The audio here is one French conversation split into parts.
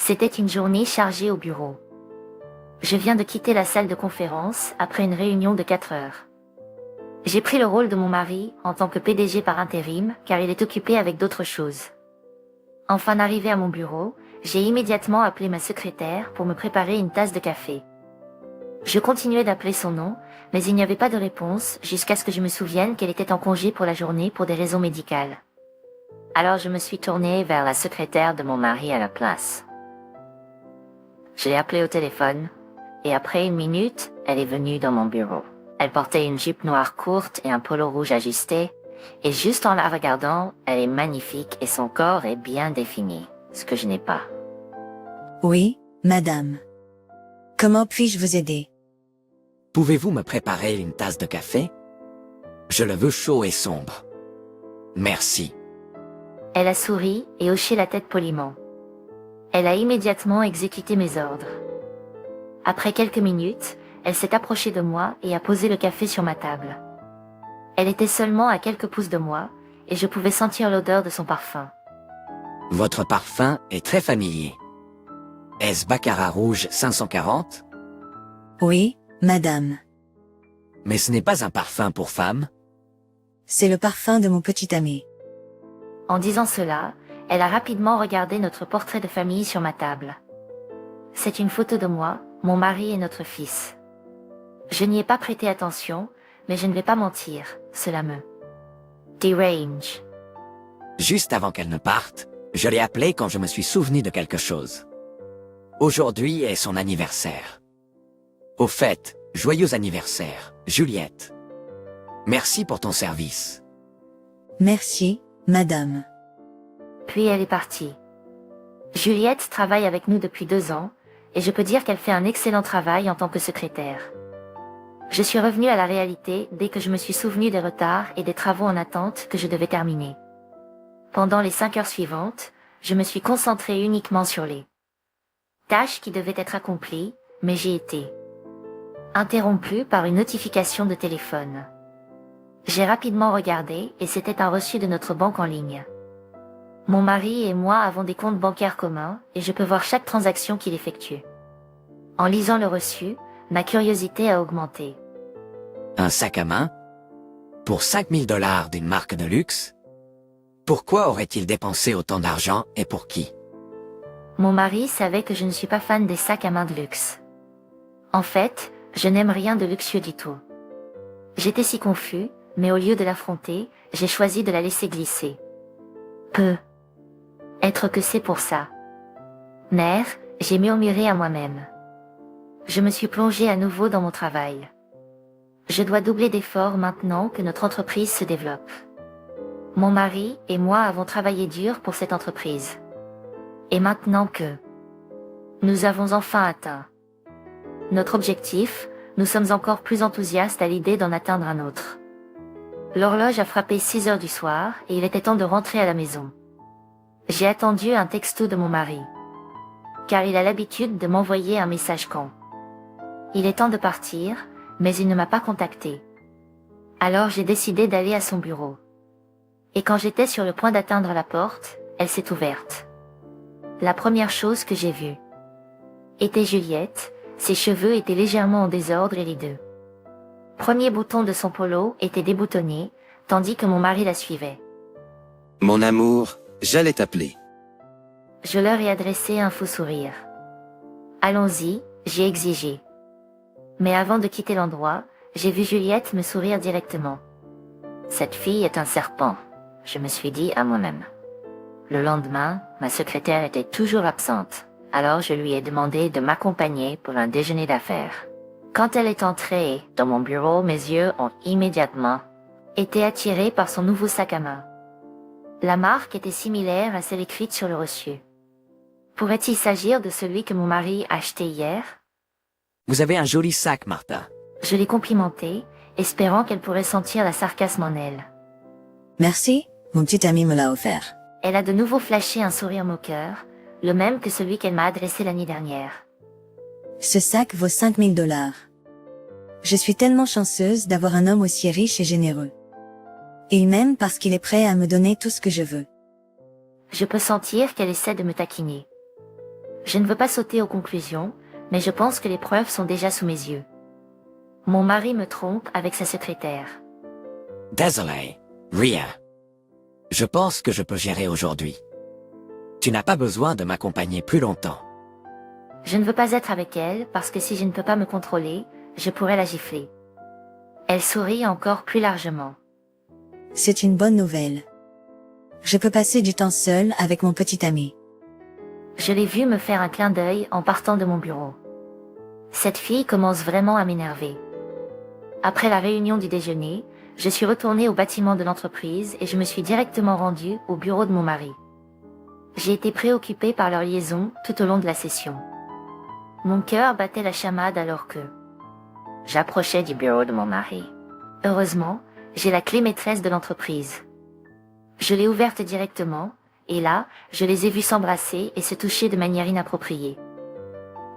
C'était une journée chargée au bureau. Je viens de quitter la salle de conférence après une réunion de 4 heures. J'ai pris le rôle de mon mari en tant que PDG par intérim car il est occupé avec d'autres choses. Enfin arrivé à mon bureau, j'ai immédiatement appelé ma secrétaire pour me préparer une tasse de café. Je continuais d'appeler son nom, mais il n'y avait pas de réponse jusqu'à ce que je me souvienne qu'elle était en congé pour la journée pour des raisons médicales. Alors je me suis tournée vers la secrétaire de mon mari à la place. Je l'ai appelée au téléphone, et après 1 minute, elle est venue dans mon bureau. Elle portait une jupe noire courte et un polo rouge ajusté, et juste en la regardant, elle est magnifique et son corps est bien défini, ce que je n'ai pas. Oui, madame. Comment puis-je vous aider? Pouvez-vous me préparer une tasse de café? Je le veux chaud et sombre. Merci. Elle a souri et hoché la tête poliment. Elle a immédiatement exécuté mes ordres. Après quelques minutes, elle s'est approchée de moi et a posé le café sur ma table. Elle était seulement à quelques pouces de moi, et je pouvais sentir l'odeur de son parfum. Votre parfum est très familier. Est-ce Baccarat Rouge 540? Oui, madame. Mais ce n'est pas un parfum pour femme? C'est le parfum de mon petit ami. En disant cela, elle a rapidement regardé notre portrait de famille sur ma table. C'est une photo de moi, mon mari et notre fils. Je n'y ai pas prêté attention, mais je ne vais pas mentir, cela me dérange. Juste avant qu'elle ne parte, je l'ai appelée quand je me suis souvenu de quelque chose. Aujourd'hui est son anniversaire. Au fait, joyeux anniversaire, Juliette. Merci pour ton service. Merci, madame. Puis elle est partie. Juliette travaille avec nous depuis 2 ans, et je peux dire qu'elle fait un excellent travail en tant que secrétaire. Je suis revenue à la réalité dès que je me suis souvenu des retards et des travaux en attente que je devais terminer. Pendant les 5 heures suivantes, je me suis concentrée uniquement sur les tâches qui devaient être accomplies, mais j'ai été interrompue par une notification de téléphone. J'ai rapidement regardé et c'était un reçu de notre banque en ligne. Mon mari et moi avons des comptes bancaires communs et je peux voir chaque transaction qu'il effectue. En lisant le reçu, ma curiosité a augmenté. Un sac à main? Pour 5000 $ d'une marque de luxe? Pourquoi aurait-il dépensé autant d'argent et pour qui? Mon mari savait que je ne suis pas fan des sacs à main de luxe. En fait, je n'aime rien de luxueux du tout. J'étais si confus, mais au lieu de l'affronter, j'ai choisi de la laisser glisser. Être que c'est pour ça. Mère, j'ai murmuré à moi-même. Je me suis plongée à nouveau dans mon travail. Je dois doubler d'efforts maintenant que notre entreprise se développe. Mon mari et moi avons travaillé dur pour cette entreprise. Et maintenant que nous avons enfin atteint notre objectif, nous sommes encore plus enthousiastes à l'idée d'en atteindre un autre. L'horloge a frappé 6 heures du soir et il était temps de rentrer à la maison. J'ai attendu un texto de mon mari. Car il a l'habitude de m'envoyer un message quand il est temps de partir, mais il ne m'a pas contacté. Alors j'ai décidé d'aller à son bureau. Et quand j'étais sur le point d'atteindre la porte, elle s'est ouverte. La première chose que j'ai vue était Juliette, ses cheveux étaient légèrement en désordre et les 2 premiers boutons de son polo étaient déboutonnés, tandis que mon mari la suivait. Mon amour, j'allais t'appeler. Je leur ai adressé un faux sourire. Allons-y, j'ai exigé. Mais avant de quitter l'endroit, j'ai vu Juliette me sourire directement. Cette fille est un serpent, je me suis dit à moi-même. Le lendemain, ma secrétaire était toujours absente, alors je lui ai demandé de m'accompagner pour un déjeuner d'affaires. Quand elle est entrée dans mon bureau, mes yeux ont immédiatement été attirés par son nouveau sac à main. La marque était similaire à celle écrite sur le reçu. Pourrait-il s'agir de celui que mon mari a acheté hier? Vous avez un joli sac, Martha. Je l'ai complimentée, espérant qu'elle pourrait sentir la sarcasme en elle. Merci, mon petit ami me l'a offert. Elle a de nouveau flashé un sourire moqueur, le même que celui qu'elle m'a adressé l'année dernière. Ce sac vaut 5000 $. Je suis tellement chanceuse d'avoir un homme aussi riche et généreux. Et il m'aime parce qu'il est prêt à me donner tout ce que je veux. Je peux sentir qu'elle essaie de me taquiner. Je ne veux pas sauter aux conclusions, mais je pense que les preuves sont déjà sous mes yeux. Mon mari me trompe avec sa secrétaire. Désolé, rien. Je pense que je peux gérer aujourd'hui. Tu n'as pas besoin de m'accompagner plus longtemps. Je ne veux pas être avec elle parce que si je ne peux pas me contrôler, je pourrais la gifler. Elle sourit encore plus largement. C'est une bonne nouvelle. Je peux passer du temps seul avec mon petit ami. Je l'ai vue me faire un clin d'œil en partant de mon bureau. Cette fille commence vraiment à m'énerver. Après la réunion du déjeuner, je suis retournée au bâtiment de l'entreprise et je me suis directement rendue au bureau de mon mari. J'ai été préoccupée par leur liaison tout au long de la session. Mon cœur battait la chamade alors que j'approchais du bureau de mon mari. Heureusement, j'ai la clé maîtresse de l'entreprise. Je l'ai ouverte directement, et là, je les ai vus s'embrasser et se toucher de manière inappropriée.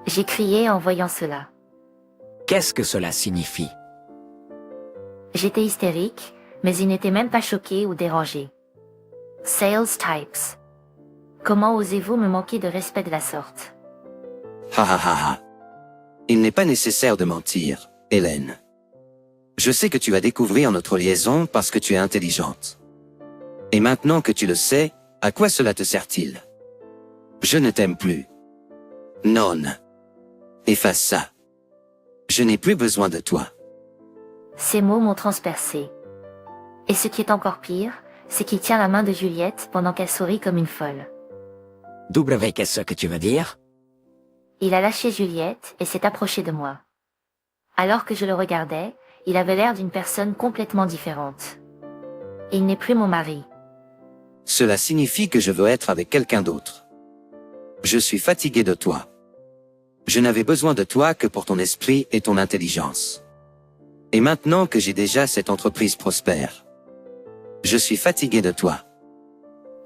J'ai crié en voyant cela. Qu'est-ce que cela signifie? J'étais hystérique, mais ils n'étaient même pas choqués ou dérangés. Sales types. Comment osez-vous me manquer de respect de la sorte? Ha ha ha ha. Il n'est pas nécessaire de mentir, Hélène. Je sais que tu as découvert notre liaison parce que tu es intelligente. Et maintenant que tu le sais, à quoi cela te sert-il? Je ne t'aime plus. Non. Efface ça. Je n'ai plus besoin de toi. Ces mots m'ont transpercé. Et ce qui est encore pire, c'est qu'il tient la main de Juliette pendant qu'elle sourit comme une folle. W, qu'est-ce que tu veux dire? Il a lâché Juliette et s'est approché de moi. Alors que je le regardais, il avait l'air d'une personne complètement différente. Il n'est plus mon mari. Cela signifie que je veux être avec quelqu'un d'autre. Je suis fatigué de toi. Je n'avais besoin de toi que pour ton esprit et ton intelligence. Et maintenant que j'ai déjà cette entreprise prospère, je suis fatigué de toi.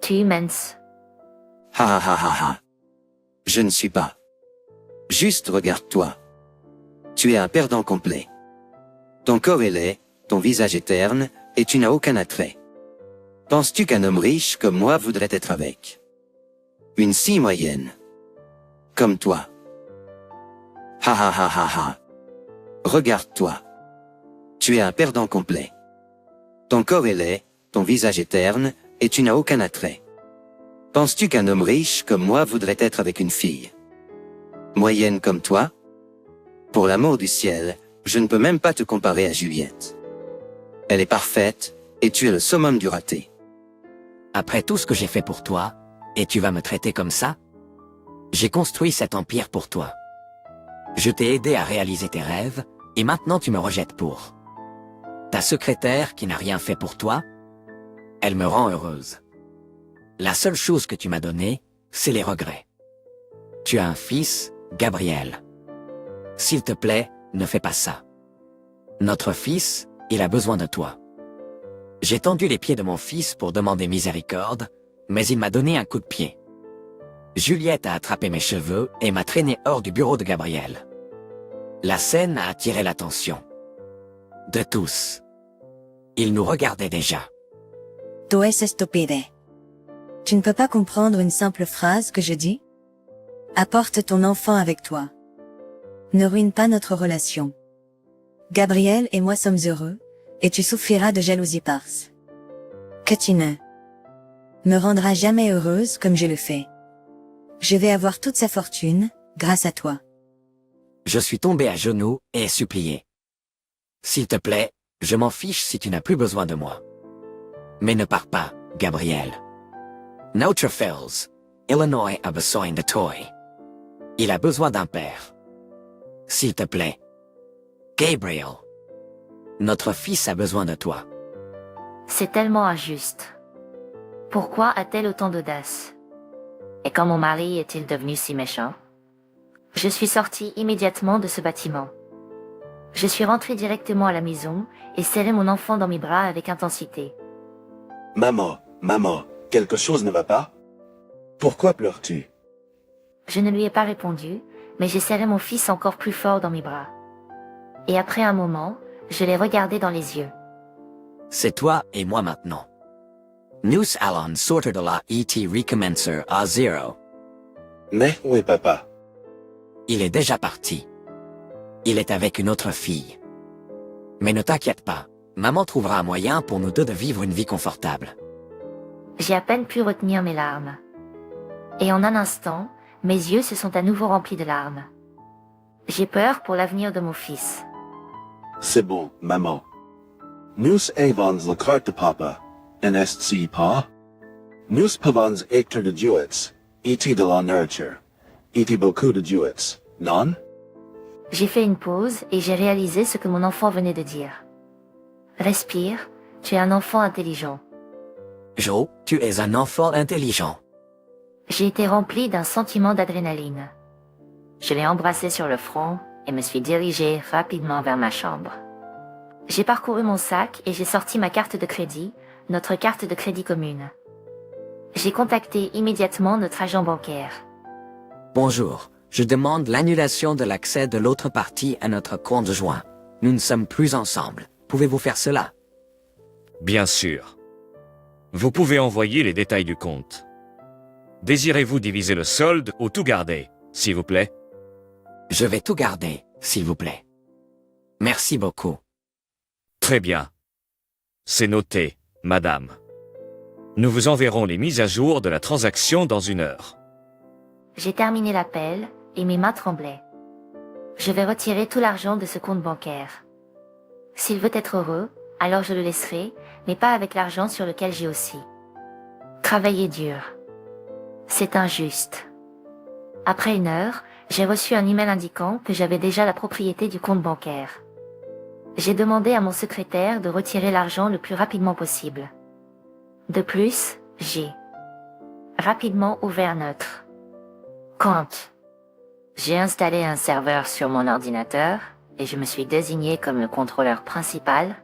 Tu mens. Ha ha ha ha ha. Je ne suis pas. Juste regarde-toi. Tu es un perdant complet. Ton corps est laid, ton visage est terne, et tu n'as aucun attrait. Penses-tu qu'un homme riche comme moi voudrait être avec une scie moyenne comme toi? Ha ha ha ha ha. Regarde-toi. Tu es un perdant complet. Ton corps est laid, ton visage est terne, et tu n'as aucun attrait. Penses-tu qu'un homme riche comme moi voudrait être avec une fille moyenne comme toi? Pour l'amour du ciel, je ne peux même pas te comparer à Juliette. Elle est parfaite, et tu es le summum du raté. Après tout ce que j'ai fait pour toi, et tu vas me traiter comme ça? J'ai construit cet empire pour toi. Je t'ai aidé à réaliser tes rêves, et maintenant tu me rejettes pour ta secrétaire qui n'a rien fait pour toi? Elle me rend heureuse. La seule chose que tu m'as donnée, c'est les regrets. Tu as un fils, Gabriel. S'il te plaît, ne fais pas ça. Notre fils, il a besoin de toi. J'ai tendu les pieds de mon fils pour demander miséricorde, mais il m'a donné un coup de pied. Juliette a attrapé mes cheveux et m'a traîné hors du bureau de Gabriel. La scène a attiré l'attention de tous. Ils nous regardaient déjà. Tu es estúpide. Tu ne peux pas comprendre une simple phrase que je dis? Apporte ton enfant avec toi. Ne ruine pas notre relation. Gabriel et moi sommes heureux, et tu souffriras de jalousie parce que tu ne me rendras jamais heureuse comme je le fais. Je vais avoir toute sa fortune, grâce à toi. Je suis tombé à genoux et ai supplié. S'il te plaît, je m'en fiche si tu n'as plus besoin de moi. Mais ne pars pas, Gabriel. Notre Falls, Illinois a besoin de toi. Il a besoin d'un père. S'il te plaît. Gabriel. Notre fils a besoin de toi. C'est tellement injuste. Pourquoi a-t-elle autant d'audace? Et quand mon mari est-il devenu si méchant? Je suis sortie immédiatement de ce bâtiment. Je suis rentrée directement à la maison et serré mon enfant dans mes bras avec intensité. Maman, quelque chose ne va pas? Pourquoi pleures-tu? Je ne lui ai pas répondu, mais j'ai serré mon fils encore plus fort dans mes bras. Et après un moment, je l'ai regardé dans les yeux. C'est toi et moi maintenant. Nous allons sortir de la et recommencer à zéro. Mais où est papa? Il est déjà parti. Il est avec une autre fille. Mais ne t'inquiète pas, maman trouvera un moyen pour nous deux de vivre une vie confortable. J'ai à peine pu retenir mes larmes. Et en un instant, mes yeux se sont à nouveau remplis de larmes. J'ai peur pour l'avenir de mon fils. C'est bon, maman. Nous avons la carte de papa. N'est-ce pas? Nous pouvons être de duets. Et de la nurture. Et beaucoup de duets, non? J'ai fait une pause et j'ai réalisé ce que mon enfant venait de dire. Respire, tu es un enfant intelligent. Jo, tu es un enfant intelligent. J'ai été rempli d'un sentiment d'adrénaline. Je l'ai embrassé sur le front et me suis dirigé rapidement vers ma chambre. J'ai parcouru mon sac et j'ai sorti ma carte de crédit, notre carte de crédit commune. J'ai contacté immédiatement notre agent bancaire. Bonjour, je demande l'annulation de l'accès de l'autre partie à notre compte joint. Nous ne sommes plus ensemble. Pouvez-vous faire cela? Bien sûr. Vous pouvez envoyer les détails du compte. Désirez-vous diviser le solde ou tout garder, s'il vous plaît? Je vais tout garder, s'il vous plaît. Merci beaucoup. Très bien. C'est noté, madame. Nous vous enverrons les mises à jour de la transaction dans 1 heure. J'ai terminé l'appel et mes mains tremblaient. Je vais retirer tout l'argent de ce compte bancaire. S'il veut être heureux, alors je le laisserai, mais pas avec l'argent sur lequel j'ai aussi travaillé dur. C'est injuste. Après 1 heure, j'ai reçu un email indiquant que j'avais déjà la propriété du compte bancaire. J'ai demandé à mon secrétaire de retirer l'argent le plus rapidement possible. De plus, j'ai rapidement ouvert notre compte. J'ai installé un serveur sur mon ordinateur et je me suis désigné comme le contrôleur principal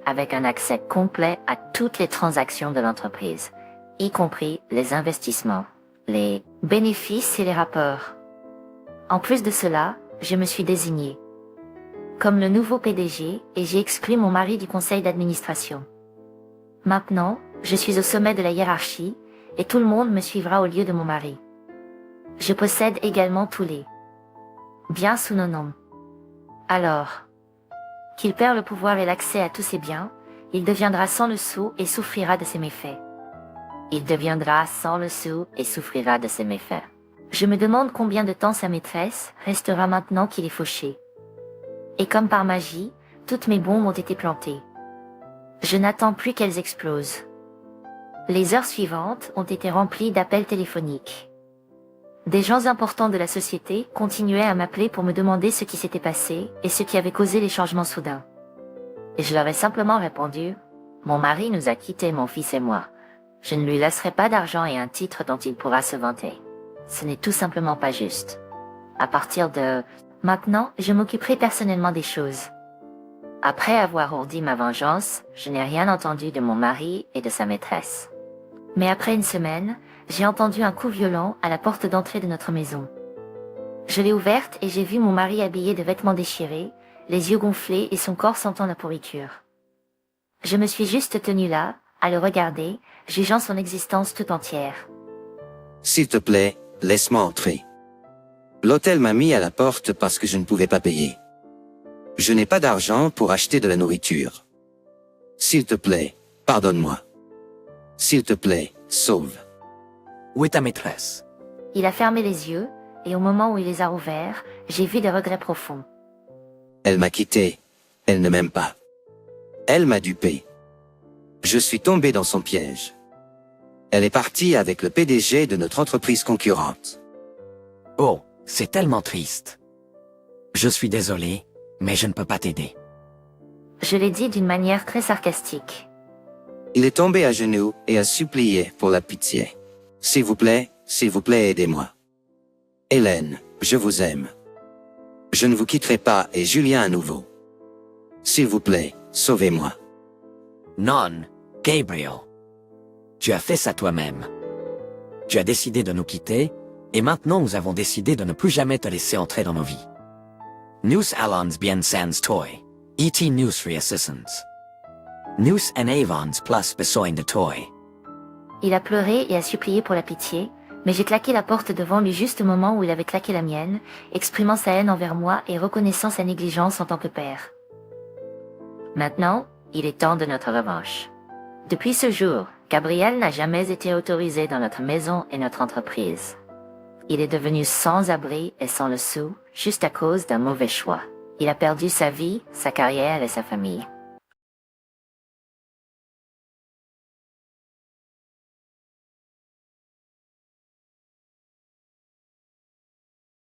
avec un accès complet à toutes les transactions de l'entreprise, y compris les investissements, les bénéfices et les rapports. En plus de cela, je me suis désigné comme le nouveau PDG et j'ai exclu mon mari du conseil d'administration. Maintenant, je suis au sommet de la hiérarchie et tout le monde me suivra au lieu de mon mari. Je possède également tous les biens sous nos noms. Alors qu'il perd le pouvoir et l'accès à tous ses biens, il deviendra sans le sou et souffrira de ses méfaits. Il deviendra sans le sou et souffrira de ses méfaits. Je me demande combien de temps sa maîtresse restera maintenant qu'il est fauché. Et comme par magie, toutes mes bombes ont été plantées. Je n'attends plus qu'elles explosent. Les heures suivantes ont été remplies d'appels téléphoniques. Des gens importants de la société continuaient à m'appeler pour me demander ce qui s'était passé et ce qui avait causé les changements soudains. Et je leur ai simplement répondu, « Mon mari nous a quittés, mon fils et moi. Je ne lui laisserai pas d'argent et un titre dont il pourra se vanter. Ce n'est tout simplement pas juste. À partir de maintenant, je m'occuperai personnellement des choses. » Après avoir ourdi ma vengeance, je n'ai rien entendu de mon mari et de sa maîtresse. Mais après 1 semaine, j'ai entendu un coup violent à la porte d'entrée de notre maison. Je l'ai ouverte et j'ai vu mon mari habillé de vêtements déchirés, les yeux gonflés et son corps sentant la pourriture. Je me suis juste tenue là, à le regarder, jugeant son existence tout entière. S'il te plaît, laisse-moi entrer. L'hôtel m'a mis à la porte parce que je ne pouvais pas payer. Je n'ai pas d'argent pour acheter de la nourriture. S'il te plaît, pardonne-moi. S'il te plaît, sauve. Où est ta maîtresse? Il a fermé les yeux, et au moment où il les a ouverts, j'ai vu des regrets profonds. Elle m'a quitté. Elle ne m'aime pas. Elle m'a dupé. Je suis tombé dans son piège. Elle est partie avec le PDG de notre entreprise concurrente. Oh, c'est tellement triste. Je suis désolé, mais je ne peux pas t'aider. Je l'ai dit d'une manière très sarcastique. Il est tombé à genoux et a supplié pour la pitié. S'il vous plaît, aidez-moi. Hélène, je vous aime. Je ne vous quitterai pas et Julien à nouveau. S'il vous plaît, sauvez-moi. Non, Gabriel. Tu as fait ça toi-même. Tu as décidé de nous quitter, et maintenant nous avons décidé de ne plus jamais te laisser entrer dans nos vies. Nous allons bien sans toi. E.T. nous reassistance. Nous en avons plus besoin de toi. Il a pleuré et a supplié pour la pitié, Mais j'ai claqué la porte devant lui juste au moment où il avait claqué la mienne, exprimant sa haine envers moi et reconnaissant sa négligence en tant que père. Maintenant, il est temps de notre revanche. Depuis ce jour, Gabriel n'a jamais été autorisé dans notre maison et notre entreprise. Il est devenu sans abri et sans le sou, juste à cause d'un mauvais choix. Il a perdu sa vie, sa carrière et sa famille.